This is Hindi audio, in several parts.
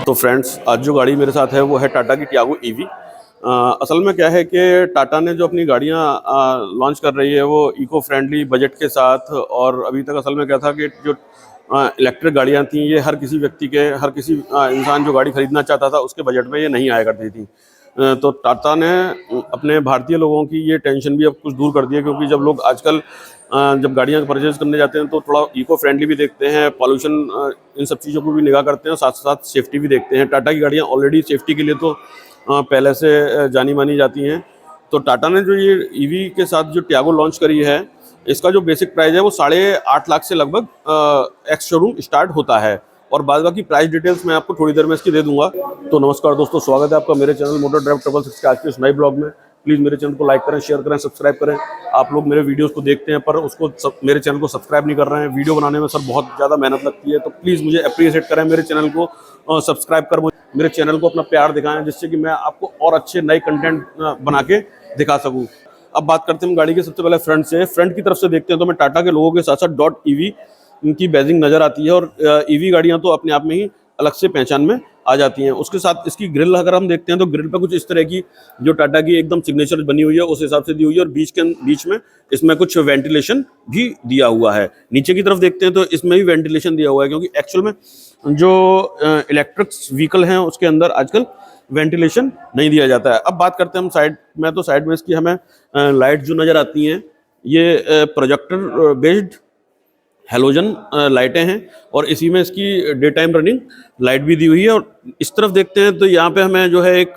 तो फ्रेंड्स, आज जो गाड़ी मेरे साथ है वो है टाटा की टियागो ईवी। असल में क्या है कि टाटा ने जो अपनी गाड़ियां लॉन्च कर रही है वो इको फ्रेंडली बजट के साथ, और अभी तक असल में क्या था कि जो इलेक्ट्रिक गाड़ियां थी ये हर किसी व्यक्ति के, हर किसी इंसान जो गाड़ी खरीदना चाहता था उसके बजट में ये नहीं आया करती थी। तो टाटा ने अपने भारतीय लोगों की ये टेंशन भी अब कुछ दूर कर दी है, क्योंकि जब लोग आजकल जब गाड़ियाँ परचेज करने जाते हैं तो थोड़ा इको फ्रेंडली भी देखते हैं, पॉल्यूशन इन सब चीज़ों को भी निगाह करते हैं, साथ साथ सेफ्टी भी देखते हैं। टाटा की गाड़ियाँ ऑलरेडी सेफ्टी के लिए तो पहले से जानी मानी जाती हैं। तो टाटा ने जो ये ईवी के साथ जो टियागो लॉन्च करी है, इसका जो बेसिक प्राइस है वो 8.5 लाख से लगभग एक्स शोरूम स्टार्ट होता है, और बाद बाकी प्राइस डिटेल्स मैं आपको थोड़ी देर में इसकी दे दूंगा। तो नमस्कार दोस्तों, स्वागत है आपका मेरे चैनल मोटर ड्राइव 666 के आज के इस नए ब्लॉग में। प्लीज़ मेरे चैनल को लाइक करें, शेयर करें, सब्सक्राइब करें। आप लोग मेरे वीडियोस को देखते हैं पर मेरे चैनल को सब्सक्राइब नहीं कर रहे हैं। वीडियो बनाने में सर बहुत ज़्यादा मेहनत लगती है, तो प्लीज़ मुझे अप्रिशिएट करें, मेरे चैनल को सब्सक्राइब कर मेरे चैनल को अपना प्यार दिखाएं, जिससे कि मैं आपको और अच्छे नए कंटेंट बना के दिखा सकूँ। अब बात करते हैं गाड़ी के सबसे पहले फ्रंट से। फ्रंट की तरफ से देखते हैं तो मैं टाटा के लोगों के साथ साथ डॉट ईवी इनकी बैजिंग नज़र आती है, और ईवी गाड़ियाँ तो अपने आप में ही अलग से पहचान में आ जाती हैं। उसके साथ इसकी ग्रिल अगर हम देखते हैं तो ग्रिल पर कुछ इस तरह की जो टाटा की एकदम सिग्नेचर बनी हुई है उस हिसाब से दी हुई है, और बीच में इसमें कुछ वेंटिलेशन भी दिया हुआ है। नीचे की तरफ देखते हैं तो इसमें भी वेंटिलेशन दिया हुआ है, क्योंकि एक्चुअल में जो इलेक्ट्रिक व्हीकल हैं उसके अंदर आजकल वेंटिलेशन नहीं दिया जाता है। अब बात करते हैं हम साइड में, तो साइड में इसकी हमें लाइट जो नज़र आती हैं ये प्रोजेक्टर बेस्ड हेलोजन लाइटें हैं, और इसी में इसकी डे टाइम रनिंग लाइट भी दी हुई है। और इस तरफ देखते हैं तो यहाँ पे हमें जो है एक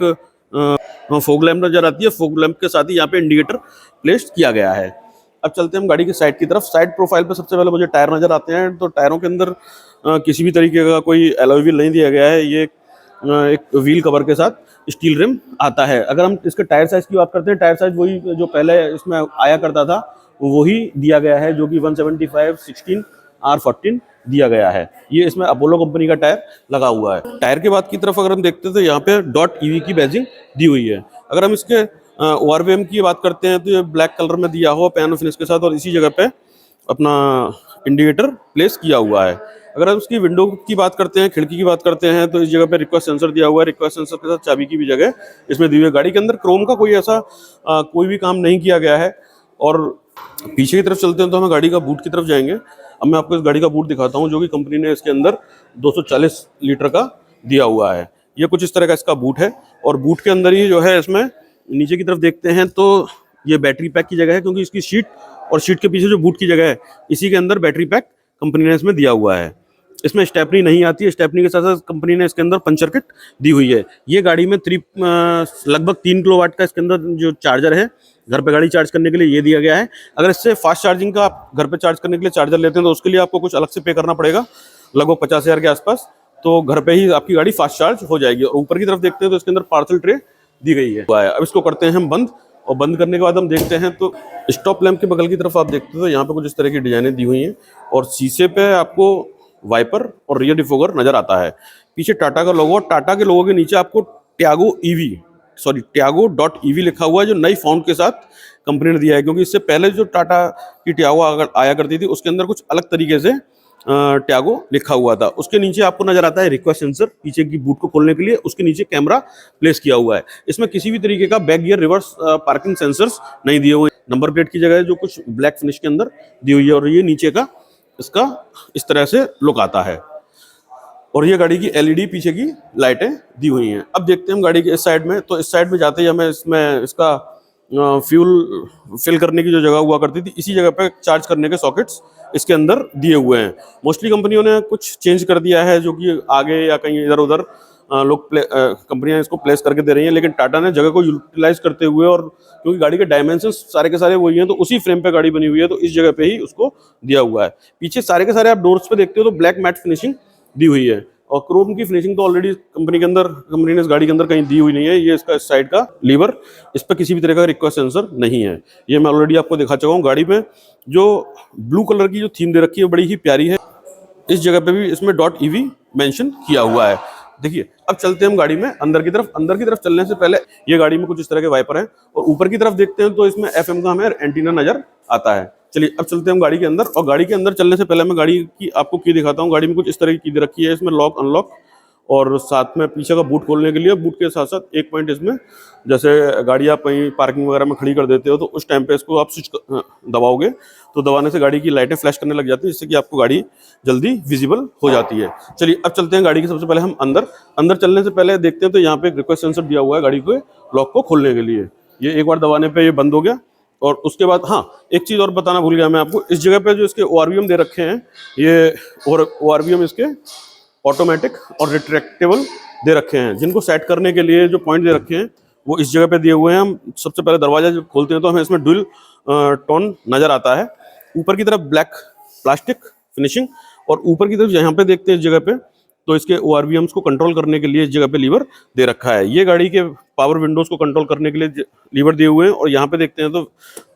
फोग लैम्प नज़र आती है। फोग लैम्प के साथ ही यहाँ पे इंडिकेटर प्लेस किया गया है। अब चलते हैं हम गाड़ी की साइड की तरफ। साइड प्रोफाइल पे सबसे पहले मुझे टायर नज़र आते हैं, तो टायरों के अंदर किसी भी तरीके का कोई एलॉय व्हील नहीं दिया गया है। ये एक व्हील कवर के साथ स्टील रिम आता है। अगर हम इसके टायर साइज़ की बात करते हैं, टायर साइज़ वही जो पहले इसमें आया करता था वही दिया गया है, जो कि 175/16R14 दिया गया है। ये इसमें अपोलो कंपनी का टायर लगा हुआ है। टायर के बाद की तरफ अगर हम देखते हैं तो यहाँ पे डॉट ईवी की बैजिंग दी हुई है। अगर हम इसके ओआरवीएम की बात करते हैं तो ये ब्लैक कलर में दिया हुआ पियानो फिनिश के साथ, और इसी जगह पे अपना इंडिकेटर प्लेस किया हुआ है। अगर हम उसकी विंडो की बात करते हैं, खिड़की की बात करते हैं, तो इस जगह पे रिक्वेस्ट सेंसर दिया हुआ है। रिक्वेस्ट सेंसर के साथ चाबी की भी जगह इसमें दी हुई है। गाड़ी के अंदर क्रोम का कोई ऐसा कोई भी काम नहीं किया गया है। और पीछे की तरफ चलते हैं तो हमें गाड़ी का बूट की तरफ जाएंगे। अब मैं आपको इस गाड़ी का बूट दिखाता हूं, जो कि कंपनी ने इसके अंदर 240 लीटर का दिया हुआ है। ये कुछ इस तरह का इसका बूट है, और बूट के अंदर ही जो है इसमें नीचे की तरफ देखते हैं तो ये बैटरी पैक की जगह है, क्योंकि इसकी सीट और सीट के पीछे जो बूट की जगह है इसी के अंदर बैटरी पैक कंपनी ने इसमें दिया हुआ है। इसमें स्टेपनी नहीं आती है। स्टेपनी के साथ साथ कंपनी ने इसके अंदर पंचर किट दी हुई है। ये गाड़ी में लगभग 3 किलोवाट का इसके अंदर जो चार्जर है, घर पे गाड़ी चार्ज करने के लिए ये दिया गया है। अगर इससे फास्ट चार्जिंग का आप घर पे चार्ज करने के लिए चार्जर लेते हैं तो उसके लिए आपको कुछ अलग से पे करना पड़ेगा, लगभग 50,000 के आसपास। तो घर पे ही आपकी गाड़ी फास्ट चार्ज हो जाएगी। और ऊपर की तरफ देखते हैं तो इसके अंदर पार्सल ट्रे दी गई है। अब इसको करते हैं हम बंद, और बंद करने के बाद हम देखते हैं तो स्टॉप लैंप के बगल की तरफ आप देखते हैं तो यहाँ पे कुछ इस तरह की डिजाइनें दी हुई हैं, और शीशे पे आपको वाइपर और रियर डिफोगर नजर आता है। पीछे टाटा का लोगो, टाटा के लोगो के नीचे आपको टियागो डॉट ईवी लिखा हुआ है, जो नई फॉन्ट के साथ कंपनी ने दिया है। क्योंकि इससे पहले जो टाटा की टियागो आया करती थी उसके अंदर कुछ अलग तरीके से टियागो लिखा हुआ था। उसके नीचे आपको नजर आता है रिक्वेस्ट सेंसर, पीछे की बूट को खोलने के लिए। उसके नीचे कैमरा प्लेस किया हुआ है। इसमें किसी भी तरीके का back gear, reverse parking sensors नहीं दिए हुए। नंबर प्लेट की जगह जो कुछ ब्लैक फिनिश के अंदर दी हुई है, और ये नीचे का इसका इस तरह से लुक आता है। और ये गाड़ी की एलईडी पीछे की लाइटें दी हुई हैं। अब देखते हैं हम गाड़ी के इस साइड में, तो इस साइड में जाते ही हमें इसमें इसका फ्यूल फिल करने की जो जगह हुआ करती थी, इसी जगह पे चार्ज करने के सॉकेट्स इसके अंदर दिए हुए हैं। मोस्टली कंपनियों ने कुछ चेंज कर दिया है, जो कि आगे या कहीं इधर उधर लोग कंपनियां इसको प्लेस करके दे रही हैं, लेकिन टाटा ने जगह को यूटिलाइज करते हुए, और क्योंकि गाड़ी के डायमेंशन सारे के सारे वही हैं तो उसी फ्रेम पे गाड़ी बनी हुई है, तो इस जगह पे ही उसको दिया हुआ है। पीछे सारे के सारे आप डोर्स पे देखते हो तो ब्लैक मैट फिनिशिंग दी हुई है, और क्रोम की फिनिशिंग तो ऑलरेडी कंपनी ने इस गाड़ी के अंदर कहीं दी हुई नहीं है। ये इसका इस साइड का लीवर, इस पर किसी भी तरह का रिक्वेस्ट सेंसर नहीं है। ये मैं ऑलरेडी आपको दिखा चुका हूँ। गाड़ी में जो ब्लू कलर की जो थीम दे रखी है बड़ी ही प्यारी है। इस जगह पे भी इसमें डॉट ईवी मेंशन किया हुआ है। देखिए, अब चलते हैं हम गाड़ी में अंदर की तरफ। अंदर की तरफ चलने से पहले ये गाड़ी में कुछ इस तरह के वाइपर हैं, और ऊपर की तरफ देखते हैं तो इसमें एफएम का हमें एंटीना नजर आता है। चलिए अब चलते हैं हम गाड़ी के अंदर, और गाड़ी के अंदर चलने से पहले मैं गाड़ी की आपको की दिखाता हूँ। गाड़ी में कुछ इस तरह की दे रखी है। इसमें लॉक अनलॉक और साथ में पीछे का बूट खोलने के लिए, बूट के साथ साथ एक पॉइंट इसमें, जैसे गाड़ी आप कहीं पार्किंग वगैरह में खड़ी कर देते हो तो उस टाइम पे इसको आप स्विच दबाओगे तो दबाने से गाड़ी की लाइटें फ्लैश करने लग जाती है, जिससे कि आपको गाड़ी जल्दी विजिबल हो जाती है। चलिए अब चलते हैं गाड़ी के सबसे पहले हम अंदर। अंदर चलने से पहले देखते हैं तो यहाँ पे एक रिक्वेस्ट सेंसर दिया हुआ है गाड़ी के लॉक को खोलने के लिए। ये एक बार दबाने पे ये बंद हो गया। और उसके बाद हाँ, एक चीज़ और बताना भूल गया मैं आपको, इस जगह पे जो इसके ORVM दे रखे हैं, ये और ORVM इसके ऑटोमेटिक और रिट्रैक्टेबल दे रखे हैं, जिनको सेट करने के लिए जो पॉइंट दे रखे हैं वो इस जगह पे दिए हुए हैं। हम सबसे पहले दरवाजा जब खोलते हैं तो हमें इसमें ड्यूल टोन नजर आता है। ऊपर की तरफ ब्लैक प्लास्टिक फिनिशिंग, और ऊपर की तरफ यहाँ पे देखते हैं इस जगह पे तो इसके ORVMs को कंट्रोल करने के लिए इस जगह पे लीवर दे रखा है। ये गाड़ी के पावर विंडोज को कंट्रोल करने के लिए लीवर दिए हुए हैं। और यहाँ पे देखते हैं तो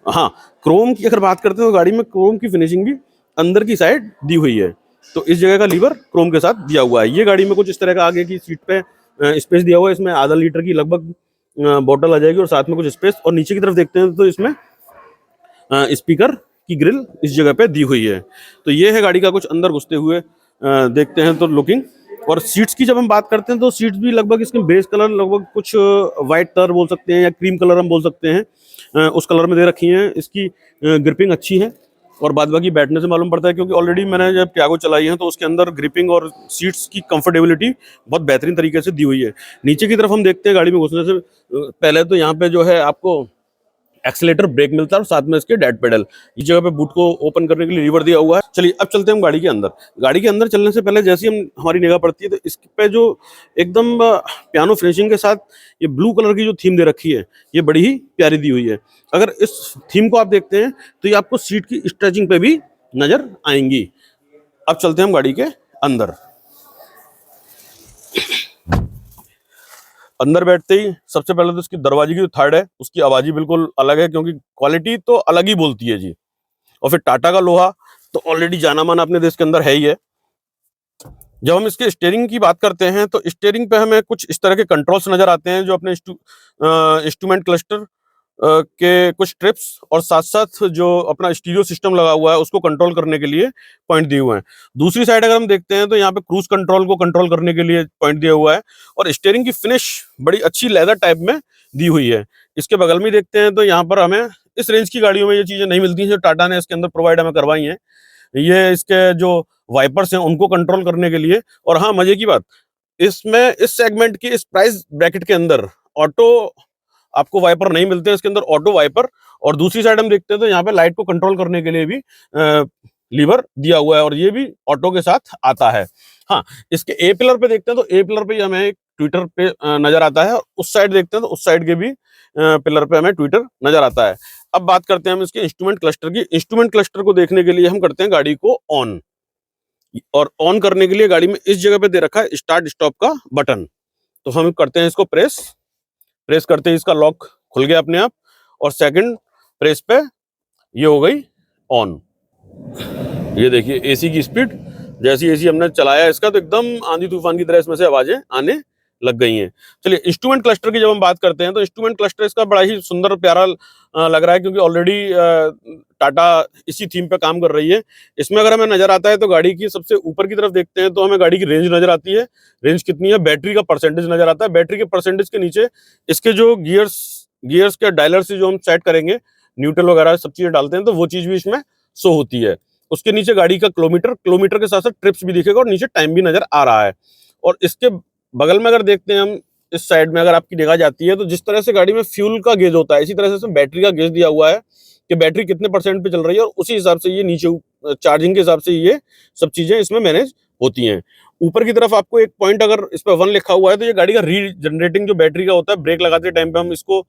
हाँ, क्रोम की अगर बात करते हैं तो गाड़ी में क्रोम की फिनिशिंग भी अंदर की साइड दी हुई है। तो इस जगह का लीवर क्रोम के साथ दिया हुआ है। ये गाड़ी में कुछ इस तरह का आगे की सीट पे स्पेस दिया हुआ है, इसमें आधा लीटर की लगभग बोतल आ जाएगी और साथ में कुछ स्पेस। और नीचे की तरफ देखते हैं तो इसमें स्पीकर की ग्रिल इस जगह पे दी हुई है। तो ये है गाड़ी का कुछ अंदर घुसते हुए देखते हैं तो लुकिंग। और सीट्स की जब हम बात करते हैं तो सीट्स भी लगभग इसके बेस कलर लगभग कुछ वाइट कलर बोल सकते हैं या क्रीम कलर हम बोल सकते हैं, उस कलर में दे रखी हैं। इसकी ग्रिपिंग अच्छी है और बाद बाकी बैठने से मालूम पड़ता है, क्योंकि ऑलरेडी मैंने जब टियागो चलाई है तो उसके अंदर ग्रिपिंग और सीट्स की कंफर्टेबिलिटी बहुत बेहतरीन तरीके से दी हुई है। नीचे की तरफ हम देखते हैं गाड़ी में घुसने से पहले तो यहाँ पे जो है आपको एक्सीलेटर ब्रेक मिलता है और साथ में इसके डेड पेडल। इस जगह पे बूट को ओपन करने के लिए लीवर दिया हुआ है। चलिए अब चलते हैं हम गाड़ी के अंदर। गाड़ी के अंदर चलने से पहले जैसे ही हमारी निगाह पड़ती है तो इस पे जो एकदम पियानो फिनिशिंग के साथ ये ब्लू कलर की जो थीम दे रखी है, ये बड़ी ही प्यारी दी हुई है। अगर इस थीम को आप देखते हैं तो ये आपको सीट की स्ट्रेचिंग पे भी नजर आएंगी। अब चलते हैं हम गाड़ी के अंदर। अंदर बैठते ही सबसे पहले तो इसकी दरवाजे की जो थर्ड है उसकी आवाज ही बिल्कुल अलग है, क्योंकि क्वालिटी तो अलग ही बोलती है जी। और फिर टाटा का लोहा तो ऑलरेडी जाना माना अपने देश के अंदर है ही है। जब हम इसके स्टीयरिंग की बात करते हैं तो स्टीयरिंग पे हमें कुछ इस तरह के कंट्रोल्स नजर आते हैं, जो अपने इंस्ट्रूमेंट क्लस्टर के कुछ ट्रिप्स और साथ साथ जो अपना स्टीरियो सिस्टम लगा हुआ है उसको कंट्रोल करने के लिए पॉइंट दिए हुए हैं। दूसरी साइड अगर हम देखते हैं तो यहाँ पे क्रूज कंट्रोल को कंट्रोल करने के लिए पॉइंट दिया हुआ है। और स्टीयरिंग की फिनिश बड़ी अच्छी लेदर टाइप में दी हुई है। इसके बगल में देखते हैं तो यहाँ पर हमें इस रेंज की गाड़ियों में ये चीजें नहीं मिलती हैं जो टाटा ने इसके अंदर प्रोवाइड हमें करवाई हैं। ये इसके जो वाइपर्स हैं उनको कंट्रोल करने के लिए। और हाँ, मजे की बात, इसमें इस सेगमेंट की इस प्राइस ब्रैकेट के अंदर ऑटो आपको वाइपर नहीं मिलते हैं, इसके अंदर ऑटो वाइपर। और दूसरी साइड हम देखते हैं तो यहाँ पे लाइट को कंट्रोल करने के लिए भी लीवर दिया हुआ है और ये भी ऑटो के साथ आता है। हाँ, इसके ए पिलर पे देखते हैं तो ए पिलर पे हमें एक ट्विटर पे नजर आता है, और उस साइड देखते हैं तो उस साइड के भी पिलर पे हमें ट्विटर नजर आता है। अब बात करते हैं हम इसके इंस्ट्रूमेंट क्लस्टर की। इंस्ट्रूमेंट क्लस्टर को देखने के लिए हम करते हैं गाड़ी को ऑन, और ऑन करने के लिए गाड़ी में इस जगह पे दे रखा है स्टार्ट स्टॉप का बटन। तो हम करते हैं इसको प्रेस करते ही इसका लॉक खुल गया अपने आप, और सेकंड प्रेस पे ये हो गई ऑन। ये देखिए एसी की स्पीड, जैसी एसी हमने चलाया इसका तो एकदम आंधी तूफान की तरह इसमें से आवाजें आने लग गई हैं। चलिए इंस्ट्रूमेंट क्लस्टर की जब हम बात करते हैं तो इंस्ट्रूमेंट क्लस्टर इसका बड़ा ही सुंदर प्यारा लग रहा है, क्योंकि ऑलरेडी टाटा इसी थीम पे काम कर रही है। इसमें अगर हमें नजर आता है तो गाड़ी की सबसे ऊपर की तरफ देखते हैं तो हमें गाड़ी की रेंज नजर आती है। रेंज कितनी है, बैटरी का परसेंटेज नजर आता है। बैटरी के परसेंटेज के नीचे इसके जो गियर्स के डायलर से जो हम सेट करेंगे, न्यूट्रल वगैरह सब चीजें डालते हैं तो वो चीज भी इसमें शो होती है। उसके नीचे गाड़ी का किलोमीटर के साथ साथ ट्रिप्स भी दिखेगा और नीचे टाइम भी नजर आ रहा है। और इसके बगल में अगर देखते हैं हम इस साइड में, अगर आपकी निगाह जाती है तो जिस तरह से गाड़ी में फ्यूल का गेज होता है, इसी तरह से इसमें बैटरी का गेज दिया हुआ है कि बैटरी कितने परसेंट पे चल रही है, और उसी हिसाब से ये नीचे चार्जिंग के हिसाब से ये सब चीजें इसमें मैनेज होती हैं। ऊपर की तरफ आपको एक पॉइंट अगर इस पर 1 लिखा हुआ है तो ये गाड़ी का रीजनरेटिंग जो बैटरी का होता है, ब्रेक लगाते टाइम पे हम इसको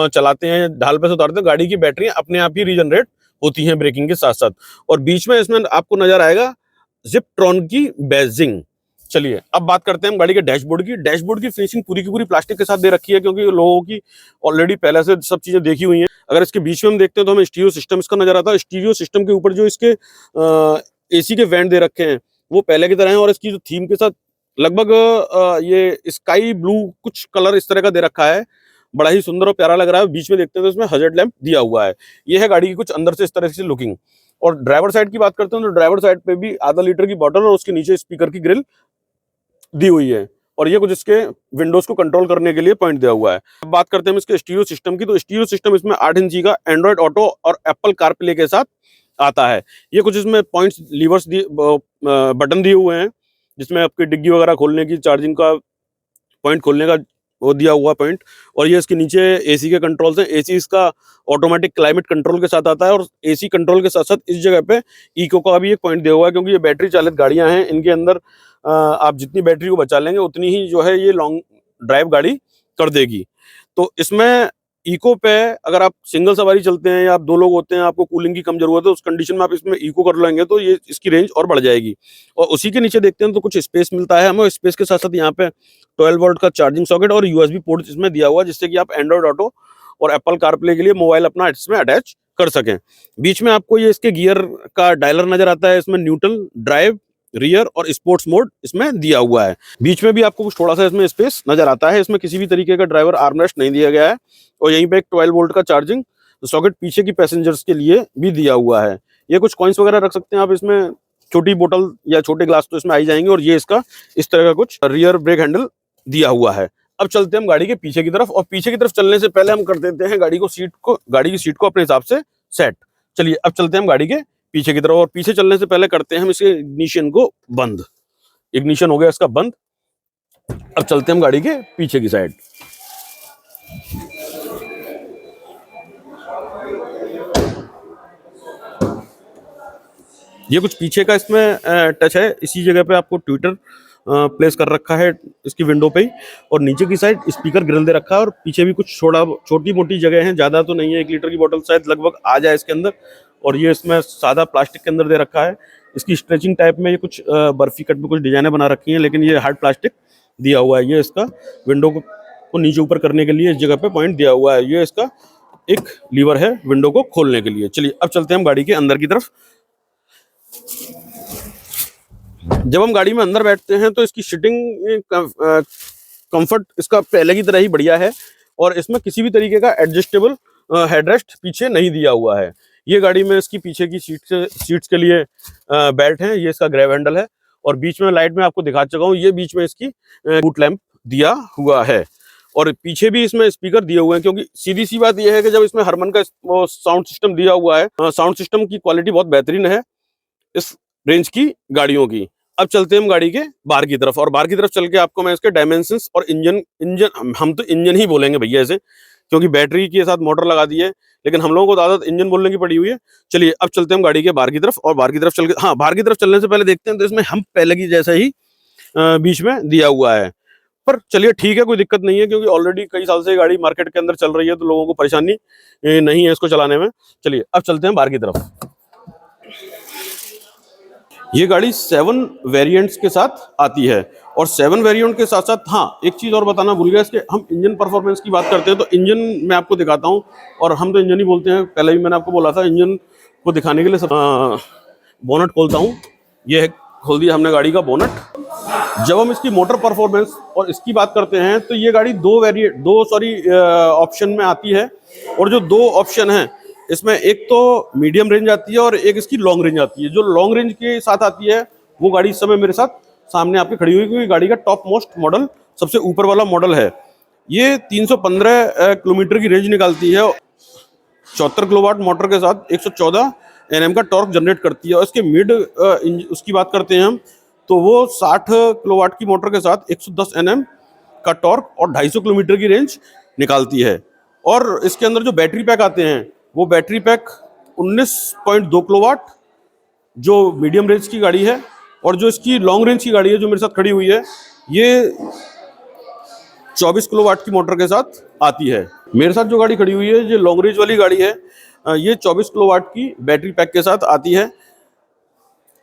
चलाते हैं, ढाल पे से उतारते हैं, गाड़ी की बैटरी अपने आप ही रीजनरेट होती हैं ब्रेकिंग के साथ साथ। और बीच में इसमें आपको नजर आएगा जिपट्रॉन की बैजिंग। चलिए अब बात करते हैं हम गाड़ी के डैशबोर्ड की। डैशबोर्ड की फिनिशिंग पूरी की पूरी प्लास्टिक के साथ दे रखी है, क्योंकि लोगों की ऑलरेडी पहले से सब चीजें देखी हुई हैं। अगर इसके बीच में हम देखते हैं तो हमें स्टीरियो सिस्टम इसका नजर आता है। स्टीरियो सिस्टम के ऊपर जो इसके एसी के वेंट दे रखे हैं वो पहले की तरह हैं, और इसकी जो थीम के साथ लगभग ये स्काई ब्लू कुछ कलर इस तरह का दे रखा है, बड़ा ही सुंदर और प्यारा लग रहा है। बीच में देखते हैं तो इसमें हजर्ड लैंप दिया हुआ है। ये है गाड़ी की कुछ अंदर से इस तरह से लुकिंग। और ड्राइवर साइड की बात करते हैं तो ड्राइवर साइड पे भी आधा लीटर की बॉटल और उसके नीचे स्पीकर की ग्रिल दी हुई है। और ये कुछ इसके विंडोज को कंट्रोल करने के लिए पॉइंट दिया हुआ है। अब बात करते हैं हम इसके स्टीरियो सिस्टम की, तो स्टीरियो सिस्टम इसमें 8 इंची का एंड्रॉइड ऑटो और एप्पल कारप्ले के साथ आता है। ये कुछ इसमें पॉइंट्स, लीवर्स दिए, बटन दिए हुए हैं, जिसमें आपकी डिग्गी वगैरह खोलने की, चार्जिंग का पॉइंट खोलने का वो दिया हुआ पॉइंट। और ये इसके नीचे एसी के कंट्रोल्स हैं। एसी इसका ऑटोमेटिक क्लाइमेट कंट्रोल के साथ आता है, और एसी कंट्रोल के साथ साथ इस जगह पे इको का भी एक पॉइंट दिया हुआ है, क्योंकि ये बैटरी चालित गाड़ियां हैं। इनके अंदर आप जितनी बैटरी को बचा लेंगे उतनी ही जो है ये लॉन्ग ड्राइव गाड़ी कर देगी। तो इसमें इको पे अगर आप सिंगल सवारी चलते हैं या आप 2 लोग होते हैं, आपको कूलिंग की कम जरूरत है, उस कंडीशन में आप इसमें इको कर लेंगे तो ये इसकी रेंज और बढ़ जाएगी। और उसी के नीचे देखते हैं तो कुछ स्पेस मिलता है हमें। स्पेस के साथ साथ यहाँ पे 12 वोल्ट का चार्जिंग सॉकेट और यूएसबी पोर्ट इसमें दिया हुआ है, जिससे कि आप एंड्रॉइड ऑटो और एप्पल कारप्ले के लिए मोबाइल अपना इसमें अटैच कर सकें। बीच में आपको ये इसके गियर का डायलर नजर आता है। इसमें न्यूट्रल, ड्राइव, रियर और स्पोर्ट्स मोड इसमें दिया हुआ है। बीच में भी आपको कुछ थोड़ा सा इसमें स्पेस नजर आता है। इसमें किसी भी तरीके का ड्राइवर आर्मरेस्ट नहीं दिया गया है। और यहीं पे एक 12 वोल्ट का चार्जिंग सॉकेट पीछे की पैसेंजर्स के लिए भी दिया हुआ है। ये कुछ कॉइन्स वगैरह रख सकते हैं आप इसमें, छोटी बोतल या छोटे ग्लास तो इसमें आई जाएंगे। और ये इसका इस तरह का कुछ रियर ब्रेक हैंडल दिया हुआ है। अब चलते हैं हम गाड़ी के पीछे की तरफ, और पीछे की तरफ चलने से पहले हम कर देते हैं गाड़ी की सीट को अपने हिसाब से सेट। चलिए अब चलते हैं हम गाड़ी के पीछे की तरफ, और पीछे चलने से पहले करते हैं हम इसके इग्निशन को बंद। इग्निशन हो गया इसका बंद। अब चलते हैं हम गाड़ी के पीछे की साइड। ये कुछ पीछे का इसमें टच है। इसी जगह पे आपको ट्विटर प्लेस कर रखा है इसकी विंडो पे ही, और नीचे की साइड स्पीकर ग्रिल दे रखा है। और पीछे भी कुछ छोटी मोटी जगह है, ज्यादा तो नहीं है। 1 लीटर की बोतल शायद लगभग आ जाए इसके अंदर। और ये इसमें सादा प्लास्टिक के अंदर दे रखा है। इसकी स्ट्रेचिंग टाइप में ये कुछ बर्फी कट में कुछ डिजाइने बना रखी हैं, लेकिन ये हार्ड प्लास्टिक दिया हुआ है। ये इसका विंडो को नीचे ऊपर करने के लिए इस जगह पे पॉइंट दिया हुआ है। ये इसका एक लीवर है विंडो को खोलने के लिए। चलिए अब चलते हैं हम गाड़ी के अंदर की तरफ। जब हम गाड़ी में अंदर बैठते हैं तो इसकी सीटिंग कंफर्ट इसका पहले की तरह ही बढ़िया है, और इसमें किसी भी तरीके का एडजस्टेबल हेडरेस्ट पीछे नहीं दिया हुआ है। ये गाड़ी में इसकी पीछे की सीट्स के लिए बेल्ट है। ये इसका ग्रैब हैंडल है, और बीच में लाइट में आपको दिखा चुका हूँ, ये बीच में इसकी बूट लैंप दिया हुआ है। और पीछे भी इसमें स्पीकर दिए हुए हैं, क्योंकि सीधी सी बात यह है कि जब इसमें हरमन का साउंड सिस्टम दिया हुआ है, साउंड सिस्टम की क्वालिटी बहुत बेहतरीन है इस रेंज की गाड़ियों की। अब चलते हैं हम गाड़ी के बाहर की तरफ, और बाहर की तरफ चल के आपको मैं इसके डायमेंशंस और इंजन हम तो इंजन ही बोलेंगे भैया इसे, क्योंकि बैटरी के साथ मोटर लगा दी है, लेकिन हम लोगों को आदत इंजन बोलने की पड़ी हुई है। चलिए अब चलते हैं हम गाड़ी के बाहर की तरफ, और बाहर की तरफ चल के, हाँ, बाहर की तरफ चलने से पहले देखते हैं तो इसमें हम पहले की जैसा ही बीच में दिया हुआ है। पर चलिए ठीक है, कोई दिक्कत नहीं है, क्योंकि ऑलरेडी कई साल से ये गाड़ी मार्केट के अंदर चल रही है, तो लोगों को परेशानी नहीं है इसको चलाने में। चलिए अब चलते हैं बाहर की तरफ। ये गाड़ी 7 वेरिएंट्स के साथ आती है, और 7 वेरिएंट के साथ साथ, हाँ, एक चीज़ और बताना भूल गया, इसके हम इंजन परफॉर्मेंस की बात करते हैं तो इंजन मैं आपको दिखाता हूँ, और हम तो इंजन ही बोलते हैं, पहले भी मैंने आपको बोला था। इंजन को दिखाने के लिए बोनट खोलता हूँ। ये है, खोल दिया हमने गाड़ी का बोनट। जब हम इसकी मोटर परफॉर्मेंस और इसकी बात करते हैं तो ये गाड़ी दो ऑप्शन में आती है, और जो 2 ऑप्शन हैं इसमें एक तो मीडियम रेंज आती है और एक इसकी लॉन्ग रेंज आती है। जो लॉन्ग रेंज के साथ आती है वो गाड़ी इस समय मेरे साथ सामने आपके खड़ी हुई, क्योंकि गाड़ी का टॉप मोस्ट मॉडल, सबसे ऊपर वाला मॉडल है। ये 315 किलोमीटर की रेंज निकालती है, 74 किलोवाट मोटर के साथ 114 Nm का टॉर्क जनरेट करती है। और इसके मिड उसकी बात करते हैं हम, तो वो 60 किलोवाट की मोटर के साथ 110 Nm का टॉर्क और 250 किलोमीटर की रेंज निकालती है। और इसके अंदर जो बैटरी पैक आते हैं, वो बैटरी पैक 19.2 किलोवाट जो मीडियम रेंज की गाड़ी है, और जो इसकी लॉन्ग रेंज की गाड़ी है जो मेरे साथ खड़ी हुई है, ये 24 किलोवाट की मोटर के साथ आती है। मेरे साथ जो गाड़ी खड़ी हुई है, ये लॉन्ग रेंज वाली गाड़ी है, ये 24 किलोवाट की बैटरी पैक के साथ आती है,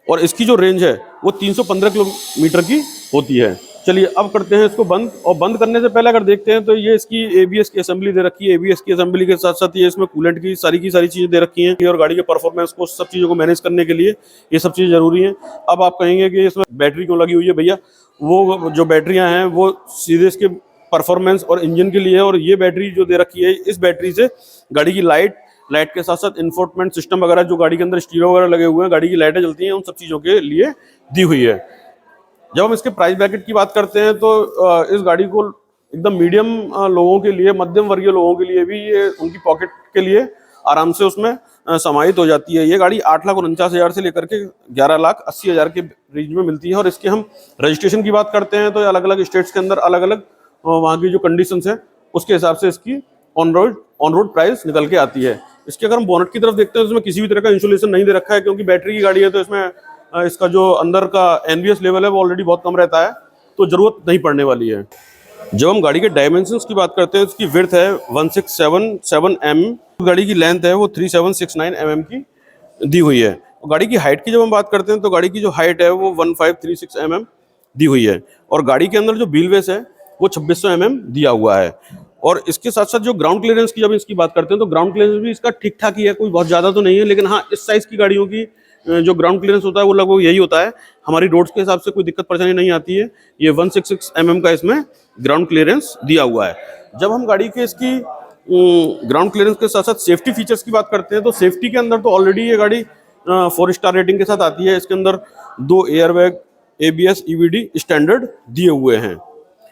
और इसकी जो रेंज है वो 315 किलोमीटर की होती है। चलिए अब करते हैं इसको बंद, और बंद करने से पहले अगर देखते हैं तो ये इसकी ABS की असेंबली दे रखी है। ABS की असेंबली के साथ साथ ये इसमें कूलेंट की सारी चीज़ें दे रखी हैं, और गाड़ी के परफॉर्मेंस को, सब चीज़ों को मैनेज करने के लिए ये सब चीज़ें जरूरी हैं। अब आप कहेंगे कि इसमें बैटरी क्यों लगी हुई है भैया? वो जो बैटरियाँ हैं वो सीधे इसके परफॉर्मेंस और इंजन के लिए है, और ये बैटरी जो दे रखी है, इस बैटरी से गाड़ी की लाइट के साथ साथ इंफोटेनमेंट सिस्टम वगैरह, जो गाड़ी के अंदर स्टीरियो वगैरह लगे हुए हैं, गाड़ी की लाइटें जलती हैं, उन सब चीज़ों के लिए दी हुई है। जब हम इसके प्राइस ब्रैकेट की बात करते हैं तो इस गाड़ी को एकदम मीडियम लोगों के लिए, मध्यम वर्गीय लोगों के लिए भी ये उनकी पॉकेट के लिए आराम से उसमें समाहित हो जाती है। ये गाड़ी 8,49,000 से लेकर के 11,80,000 के रेंज में मिलती है। और इसके हम रजिस्ट्रेशन की बात करते हैं तो अलग अलग स्टेट्स के अंदर अलग अलग वहाँ की जो कंडीशंस है उसके हिसाब से इसकी ऑन रोड प्राइस निकल के आती है। इसके अगर हम बोनट की तरफ देखते हैं तो इसमें किसी भी तरह का इंसुलेशन नहीं दे रखा है, क्योंकि बैटरी की गाड़ी है तो इसमें इसका जो अंदर का एनवीएस लेवल है वो ऑलरेडी बहुत कम रहता है, तो जरूरत नहीं पड़ने वाली है। जब हम गाड़ी के डायमेंशंस की बात करते हैं, इसकी विड्थ है 1677 mm, गाड़ी की लेंथ है वो 3769 mm की दी हुई है। और गाड़ी की हाइट की जब हम बात करते हैं तो गाड़ी की जो हाइट है वो 1536 mm दी हुई है। और गाड़ी के अंदर जो व्हील बेस है वो 2600 mm दिया हुआ है। और इसके साथ साथ जो ग्राउंड क्लियरेंस की जब इसकी बात करते हैं तो ग्राउंड क्लियरेंस भी इसका ठीक ठाक ही है, कोई बहुत ज़्यादा तो नहीं है, लेकिन हाँ इस साइज़ की गाड़ियों की जो ग्राउंड क्लियरेंस होता है वो लगभग यही होता है। हमारी रोड्स के हिसाब से कोई दिक्कत परेशानी नहीं आती है। ये 166 mm का इसमें ग्राउंड क्लियरेंस दिया हुआ है। जब हम गाड़ी के इसकी ग्राउंड क्लियरेंस के साथ साथ सेफ्टी फीचर्स की बात करते हैं तो सेफ्टी के अंदर तो ऑलरेडी ये गाड़ी 4 स्टार रेटिंग के साथ आती है। इसके अंदर 2 एयरबैग ABS EBD स्टैंडर्ड दिए हुए हैं।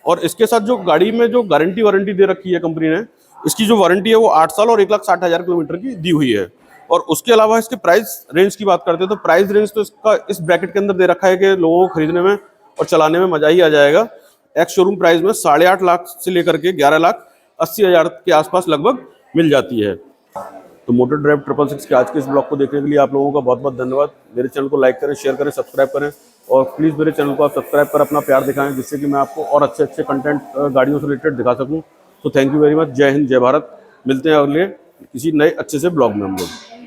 और इसके साथ जो गाड़ी में जो वारंटी दे रखी है कंपनी ने, इसकी जो वारंटी है वो 8 साल और 1,60,000 किलोमीटर की दी हुई है। और उसके अलावा इसके प्राइस रेंज की बात करते हैं तो प्राइस रेंज तो इसका इस ब्रैकेट के अंदर दे रखा है कि लोगों को खरीदने में और चलाने में मजा ही आ जाएगा। एक्स शोरूम प्राइस में 8.5 लाख से लेकर के 11,80,000 के आसपास लगभग मिल जाती है। तो मोटर ड्राइव 666 के आज के इस ब्लॉग को देखने के लिए आप लोगों का बहुत बहुत धन्यवाद। मेरे चैनल को लाइक करें, शेयर करें, सब्सक्राइब करें और प्लीज़ मेरे चैनल को आप सब्सक्राइब कर अपना प्यार दिखाएं, जिससे कि मैं आपको और अच्छे अच्छे कंटेंट गाड़ियों से रिलेटेड दिखा सकूं। तो थैंक यू वेरी मच। जय हिंद, जय भारत। मिलते हैं अगले किसी नए अच्छे से ब्लॉग में हम लोग।